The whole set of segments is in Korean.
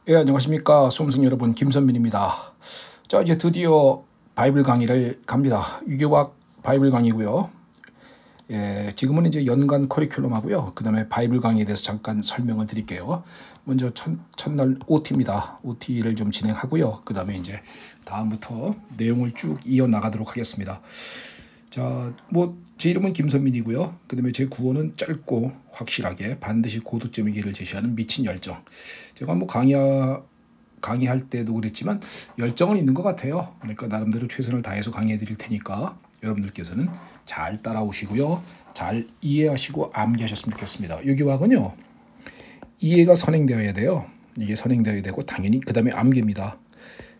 예, 안녕하십니까. 수험생 여러분, 김선민입니다. 자, 이제 드디어 바이블 강의를 갑니다. 유교학 바이블 강의고요. 예, 지금은 이제 연간 커리큘럼 하고요. 그 다음에 바이블 강의에 대해서 잠깐 설명을 드릴게요. 먼저 첫날 OT입니다. OT를 좀 진행하고요. 그 다음에 이제 다음부터 내용을 쭉 이어나가도록 하겠습니다. 자, 제 이름은 김선민이고요. 그 다음에 제 구호는 짧고 확실하게 반드시 고득점이기를 제시하는 미친 열정. 제가 강의할 때도 그랬지만 열정은 있는 것 같아요. 그러니까 나름대로 최선을 다해서 강의해 드릴 테니까 여러분들께서는 잘 따라오시고요. 잘 이해하시고 암기하셨으면 좋겠습니다. 유교학은요, 이해가 선행되어야 돼요. 이게 선행되어야 되고 당연히 그 다음에 암기입니다.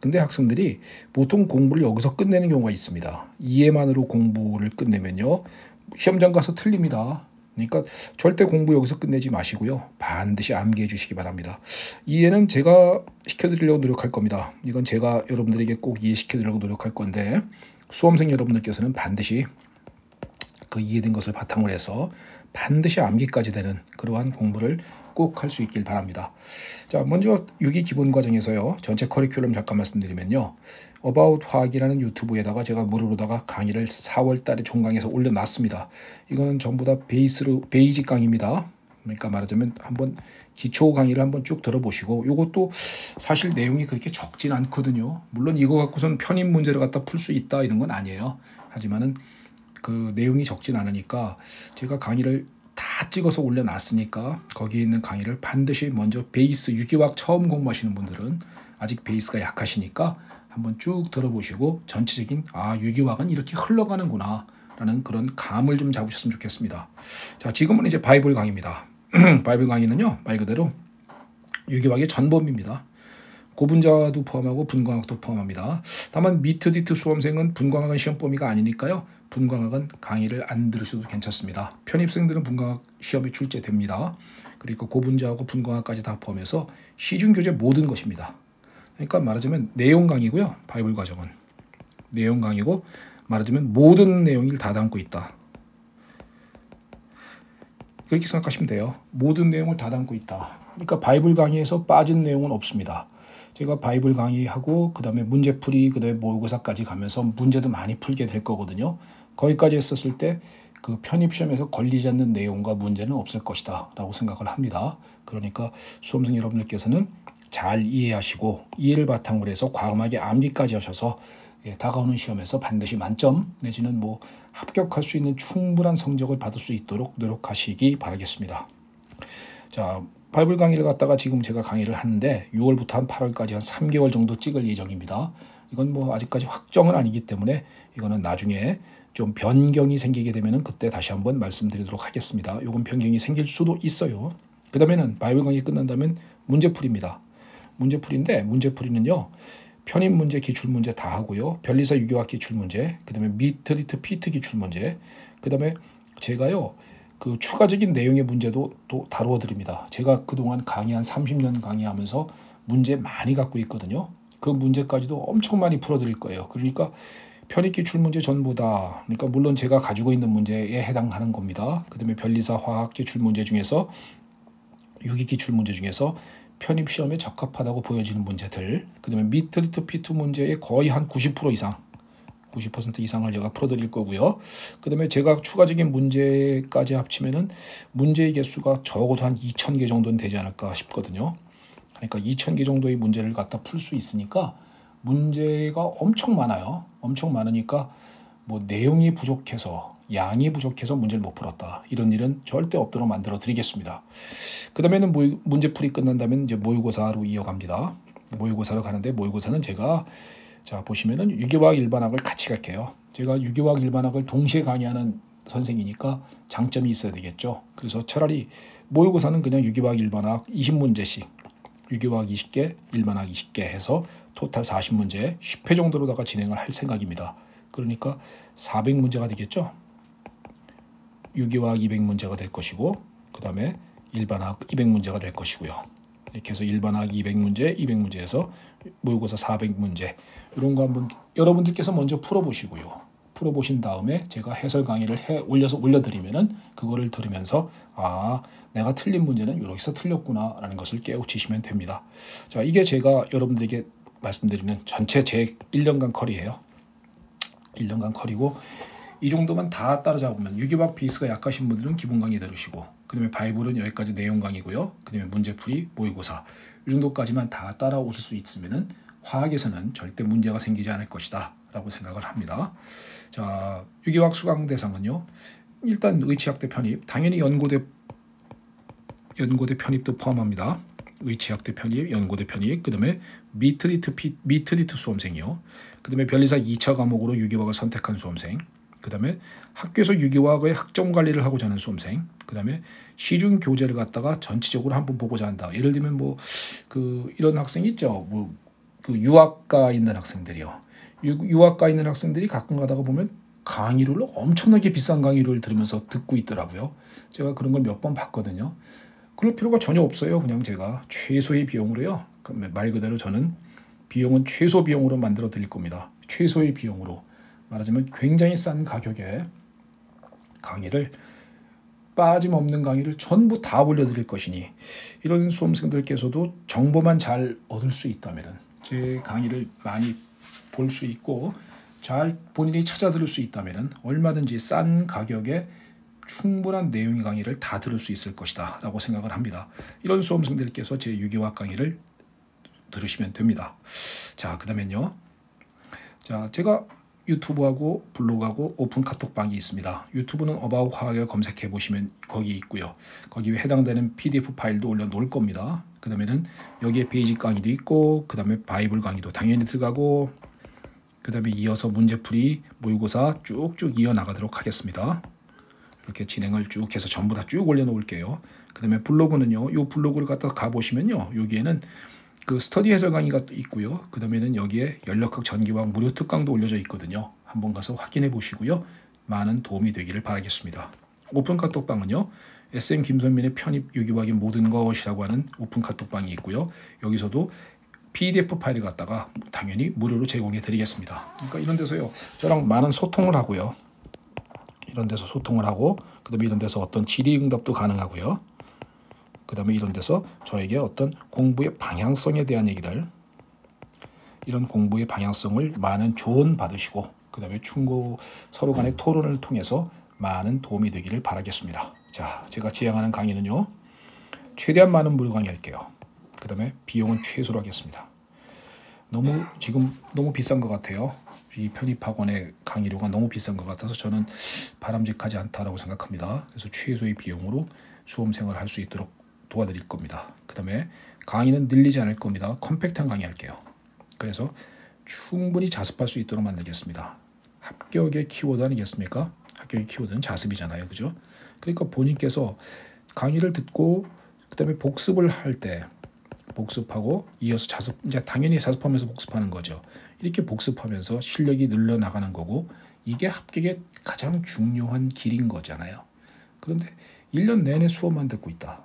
근데 학생들이 보통 공부를 여기서 끝내는 경우가 있습니다. 이해만으로 공부를 끝내면요, 시험장 가서 틀립니다. 그러니까 절대 공부 여기서 끝내지 마시고요. 반드시 암기해 주시기 바랍니다. 이해는 제가 시켜드리려고 노력할 겁니다. 이건 제가 여러분들에게 꼭 이해시켜드리려고 노력할 건데 수험생 여러분들께서는 반드시 그 이해된 것을 바탕으로 해서 반드시 암기까지 되는 그러한 공부를 꼭 할 수 있길 바랍니다. 자, 먼저 6기 기본 과정에서요. 전체 커리큘럼 잠깐 말씀드리면요. About 화학이라는 유튜브에다가 제가 무료로다가 강의를 4월 달에 종강에서 올려놨습니다. 이거는 전부 다 베이직 강의입니다. 그러니까 말하자면 한번 기초 강의를 한번 쭉 들어보시고, 이것도 사실 내용이 그렇게 적진 않거든요. 물론 이거 갖고선 편입 문제를 갖다 풀 수 있다 이런 건 아니에요. 하지만은 그 내용이 적진 않으니까 제가 강의를 다 찍어서 올려놨으니까 거기에 있는 강의를 반드시 먼저 베이스 유기화학 처음 공부하시는 분들은 아직 베이스가 약하시니까 한번 쭉 들어보시고 전체적인 유기화학은 이렇게 흘러가는구나 라는 그런 감을 좀 잡으셨으면 좋겠습니다. 자, 지금은 이제 바이블 강의입니다. 바이블 강의는요, 말 그대로 유기화학의 전범입니다. 고분자도 포함하고 분광학도 포함합니다. 다만 미트디트 수험생은 분광학은 시험 범위가 아니니까요. 분광학은 강의를 안 들으셔도 괜찮습니다. 편입생들은 분광학 시험에 출제됩니다. 그리고 고분자하고 분광학까지 다 포함해서 시중교재 모든 것입니다. 그러니까 말하자면 내용 강의고요. 바이블 과정은 내용 강의고, 말하자면 모든 내용을 다 담고 있다. 그렇게 생각하시면 돼요. 모든 내용을 다 담고 있다. 그러니까 바이블 강의에서 빠진 내용은 없습니다. 제가 바이블 강의하고 그 다음에 문제풀이, 그 다음에 모의고사까지 가면서 문제도 많이 풀게 될 거거든요. 거기까지 했었을 때 그 편입시험에서 걸리지 않는 내용과 문제는 없을 것이다 라고 생각을 합니다. 그러니까 수험생 여러분들께서는 잘 이해하시고 이해를 바탕으로 해서 과감하게 암기까지 하셔서 다가오는 시험에서 반드시 만점 내지는 합격할 수 있는 충분한 성적을 받을 수 있도록 노력하시기 바라겠습니다. 자, 바이블 강의를 갖다가 지금 제가 강의를 하는데 6월부터 한 8월까지 한 3개월 정도 찍을 예정입니다. 이건 아직까지 확정은 아니기 때문에 이거는 나중에 좀 변경이 생기게 되면은 그때 다시 한번 말씀드리도록 하겠습니다. 이건 변경이 생길 수도 있어요. 그 다음에는 바이블 강의 끝난다면 문제풀이입니다. 문제풀이인데 문제풀이는요, 편입 문제, 기출 문제 다 하고요. 변리사 유교학 기출 문제, 그 다음에 미트리트 피트 기출 문제, 그 다음에 제가요, 그 추가적인 내용의 문제도 또 다루어 드립니다. 제가 그동안 강의 한 30년 강의하면서 문제 많이 갖고 있거든요. 그 문제까지도 엄청 많이 풀어 드릴 거예요. 그러니까 편입 기출 문제 전부 다, 그러니까 물론 제가 가지고 있는 문제에 해당하는 겁니다. 그 다음에 변리사 화학 기출 문제 중에서, 유기 기출 문제 중에서 편입 시험에 적합하다고 보여지는 문제들, 그 다음에 미트리트 피트 문제의 거의 한 90% 이상, 90% 이상을 제가 풀어드릴 거고요. 그 다음에 제가 추가적인 문제까지 합치면은 문제의 개수가 적어도 한 2,000개 정도는 되지 않을까 싶거든요. 그러니까 2,000개 정도의 문제를 갖다 풀 수 있으니까 문제가 엄청 많아요. 엄청 많으니까 내용이 부족해서, 양이 부족해서 문제를 못 풀었다, 이런 일은 절대 없도록 만들어 드리겠습니다. 그 다음에는 문제풀이 끝난다면 이제 모의고사로 이어갑니다. 모의고사로 가는데 모의고사는 제가, 자, 보시면은 유기화학 일반학을 같이 갈게요. 제가 유기화학 일반학을 동시에 강의하는 선생이니까 장점이 있어야 되겠죠. 그래서 차라리 모의고사는 그냥 유기화학 일반학 20문제씩, 유기화학 20개, 일반학 20개 해서 토탈 40문제 10회 정도로다가 진행을 할 생각입니다. 그러니까 400문제가 되겠죠. 유기화학 200문제가 될 것이고, 그 다음에 일반학 200문제가 될 것이고요. 이렇게 해서 일반학 200문제, 200문제에서 모의고사 400문제, 이런 거 한번 여러분들께서 먼저 풀어보시고요. 풀어보신 다음에 제가 해설 강의를 올려드리면은 그거를 들으면서 아, 내가 틀린 문제는 여기서 틀렸구나 라는 것을 깨우치시면 됩니다. 자, 이게 제가 여러분들에게 말씀드리는 전체 제 1년간 컬이에요. 1년간 컬이고 이 정도만 다 따라잡으면 유기화학 베이스가 약하신 분들은 기본 강의 들으시고 그 다음에 바이블은 여기까지 내용 강의고요. 그 다음에 문제풀이, 모의고사 이 정도까지만 다 따라오실 수 있으면은 화학에서는 절대 문제가 생기지 않을 것이다 라고 생각을 합니다. 자, 유기화학 수강 대상은요. 일단 의치학대 편입, 당연히 연고대 편입도 포함합니다. 의치학대 편입, 연고대 편입, 그 다음에 미트리트 수험생이요. 그 다음에 변리사 2차 과목으로 유기화학을 선택한 수험생, 그 다음에 학교에서 유기화학의 학점 관리를 하고자 하는 수험생, 그 다음에 시중 교재를 갖다가 전체적으로 한번 보고자 한다. 예를 들면 이런 학생 있죠. 유학가 있는 학생들이요. 유학가 있는 학생들이 가끔 가다가 보면 강의를 엄청나게 비싼 강의를 들으면서 듣고 있더라고요. 제가 그런 걸 몇 번 봤거든요. 그럴 필요가 전혀 없어요. 그냥 제가 최소의 비용으로요. 말 그대로 저는 비용은 최소 비용으로 만들어 드릴 겁니다. 최소의 비용으로 말하자면 굉장히 싼 가격에 강의를 빠짐없는 강의를 전부 다 올려드릴 것이니 이런 수험생들께서도 정보만 잘 얻을 수 있다면 제 강의를 많이 볼 수 있고 잘 본인이 찾아 들을 수 있다면 얼마든지 싼 가격에 충분한 내용의 강의를 다 들을 수 있을 것이다 라고 생각을 합니다. 이런 수험생들께서 제 유기화학 강의를 들으시면 됩니다. 자, 그 다음에요. 자, 제가 유튜브하고 블로그하고 오픈 카톡방이 있습니다. 유튜브는 어바웃 화학을 검색해 보시면 거기 있고요. 거기에 해당되는 PDF 파일도 올려놓을 겁니다. 그 다음에는 여기에 베이직 강의도 있고 그 다음에 바이블 강의도 당연히 들어가고 그 다음에 이어서 문제풀이, 모의고사 쭉쭉 이어나가도록 하겠습니다. 이렇게 진행을 쭉 해서 전부 다 쭉 올려놓을게요. 그 다음에 블로그는요. 이 블로그를 갖다 가보시면요. 여기에는 그 스터디 해설 강의가 있고요. 그 다음에는 여기에 연력학 전기화학 무료 특강도 올려져 있거든요. 한번 가서 확인해 보시고요. 많은 도움이 되기를 바라겠습니다. 오픈 카톡방은요. SM 김선민의 편입 유기화학의 모든 것이라고 하는 오픈 카톡방이 있고요. 여기서도 PDF 파일을 갖다가 당연히 무료로 제공해 드리겠습니다. 그러니까 이런 데서요. 저랑 많은 소통을 하고요. 이런 데서 소통을 하고 그 다음에 이런 데서 어떤 질의응답도 가능하고요. 그 다음에 이런 데서 저에게 어떤 공부의 방향성에 대한 얘기들 이런 공부의 방향성을 많은 조언 받으시고 그 다음에 충고 서로 간의 토론을 통해서 많은 도움이 되기를 바라겠습니다. 자, 제가 지향하는 강의는요. 최대한 많은 무료 강의 할게요. 그 다음에 비용은 최소로 하겠습니다. 지금 너무 비싼 것 같아요. 이 편입학원의 강의료가 너무 비싼 것 같아서 저는 바람직하지 않다라고 생각합니다. 그래서 최소의 비용으로 수험생활을 할 수 있도록 도와드릴 겁니다. 그 다음에 강의는 늘리지 않을 겁니다. 컴팩트한 강의 할게요. 그래서 충분히 자습할 수 있도록 만들겠습니다. 합격의 키워드 아니겠습니까? 합격의 키워드는 자습이잖아요. 그죠? 그러니까 본인께서 강의를 듣고 그 다음에 복습을 할 때 복습하고 이어서 자습, 이제 당연히 자습하면서 복습하는 거죠. 이렇게 복습하면서 실력이 늘어나가는 거고 이게 합격의 가장 중요한 길인 거잖아요. 그런데 1년 내내 수업만 듣고 있다.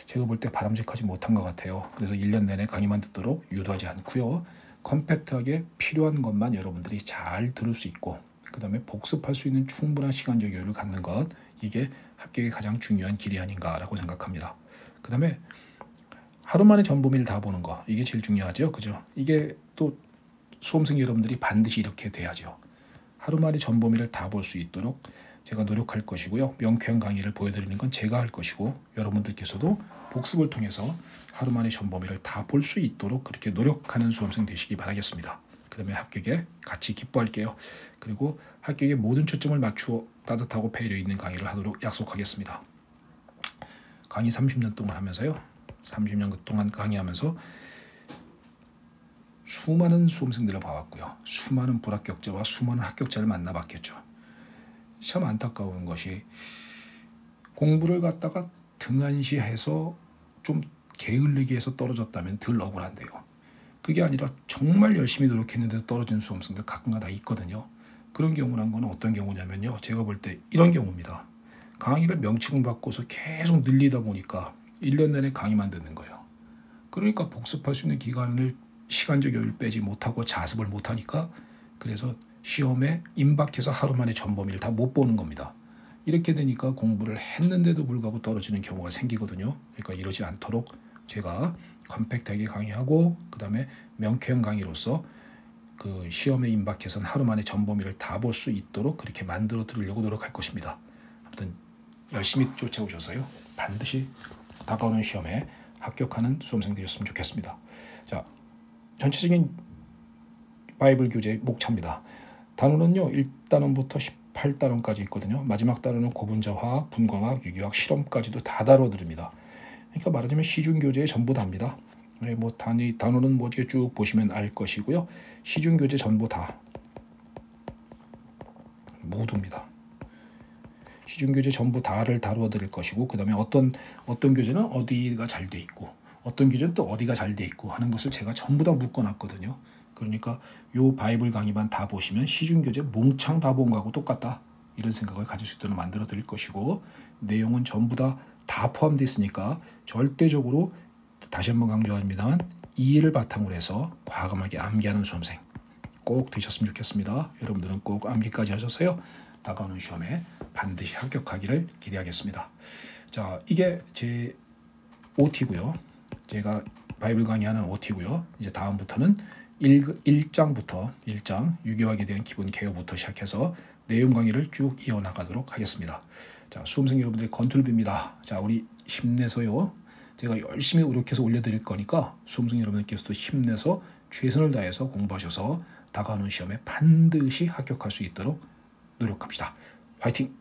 제가 볼 때 바람직하지 못한 것 같아요. 그래서 1년 내내 강의만 듣도록 유도하지 않고요. 컴팩트하게 필요한 것만 여러분들이 잘 들을 수 있고 그 다음에 복습할 수 있는 충분한 시간적 여유를 갖는 것 이게 합격의 가장 중요한 길이 아닌가라고 생각합니다. 그 다음에 하루 만에 전범위를 다 보는 거 이게 제일 중요하죠. 그죠? 이게 또 수험생 여러분들이 반드시 이렇게 돼야죠. 하루 만에 전범위를 다 볼 수 있도록 제가 노력할 것이고요. 명쾌한 강의를 보여드리는 건 제가 할 것이고 여러분들께서도 복습을 통해서 하루 만에 전범위를 다 볼 수 있도록 그렇게 노력하는 수험생 되시기 바라겠습니다. 그 다음에 합격에 같이 기뻐할게요. 그리고 합격에 모든 초점을 맞추어 따뜻하고 배려 있는 강의를 하도록 약속하겠습니다. 강의 30년 동안 하면서요. 30년 동안 강의하면서 수많은 수험생들을 봐왔고요. 수많은 불합격자와 수많은 합격자를 만나봤겠죠. 참 안타까운 것이 공부를 갖다가 등한시해서 좀 게을리게 해서 떨어졌다면 덜 억울한데요. 그게 아니라 정말 열심히 노력했는데도 떨어진 수험생들 가끔가다 있거든요. 그런 경우란 건 어떤 경우냐면요. 제가 볼 때 이런 경우입니다. 강의를 명칭을 바꿔서 계속 늘리다 보니까 1년 내내 강의만 듣는 거예요. 그러니까 복습할 수 있는 기간을 시간적 여유를 빼지 못하고 자습을 못하니까 그래서 시험에 임박해서 하루 만에 전범위를 다 못 보는 겁니다. 이렇게 되니까 공부를 했는데도 불구하고 떨어지는 경우가 생기거든요. 그러니까 이러지 않도록 제가 컴팩트하게 강의하고 그 다음에 명쾌한 강의로서 그 시험에 임박해서는 하루 만에 전범위를 다 볼 수 있도록 그렇게 만들어 드리려고 노력할 것입니다. 아무튼 열심히 쫓아오셔서요. 반드시 다가오는 시험에 합격하는 수험생들이었으면 좋겠습니다. 자, 전체적인 바이블 교재 목차입니다. 단원은요 1단원부터 18단원까지 있거든요. 마지막 단원은 고분자화학, 분광학, 유기화학, 실험까지도 다 다뤄드립니다. 그러니까 말하자면 시중 교재의 전부 다입니다. 뭐 단원은 뭐 이렇게 쭉 보시면 알 것이고요. 시중 교재 전부 다 모두입니다. 시중 교재 전부 다를 다루어 드릴 것이고 그 다음에 어떤 교재는 어디가 잘 돼 있고 어떤 교재는 또 어디가 잘 돼 있고 하는 것을 제가 전부 다 묶어놨거든요. 그러니까 요 바이블 강의만 다 보시면 시중 교재 몽창 다 본 거하고 똑같다 이런 생각을 가질 수 있도록 만들어 드릴 것이고 내용은 전부 다 포함되어 있으니까 절대적으로 다시 한번 강조합니다만 이해를 바탕으로 해서 과감하게 암기하는 수험생 꼭 되셨으면 좋겠습니다. 여러분들은 꼭 암기까지 하셔서요. 다가오는 시험에 반드시 합격하기를 기대하겠습니다. 자, 이게 제 OT고요. 제가 바이블 강의하는 OT고요. 이제 다음부터는 1장부터 1장 유기화학에 대한 기본 개요부터 시작해서 내용 강의를 쭉 이어나가도록 하겠습니다. 자, 수험생 여러분들 건툴비입니다. 자, 우리 힘내서요. 제가 열심히 노력해서 올려드릴 거니까 수험생 여러분들께서도 힘내서 최선을 다해서 공부하셔서 다가오는 시험에 반드시 합격할 수 있도록 노력합시다. 화이팅!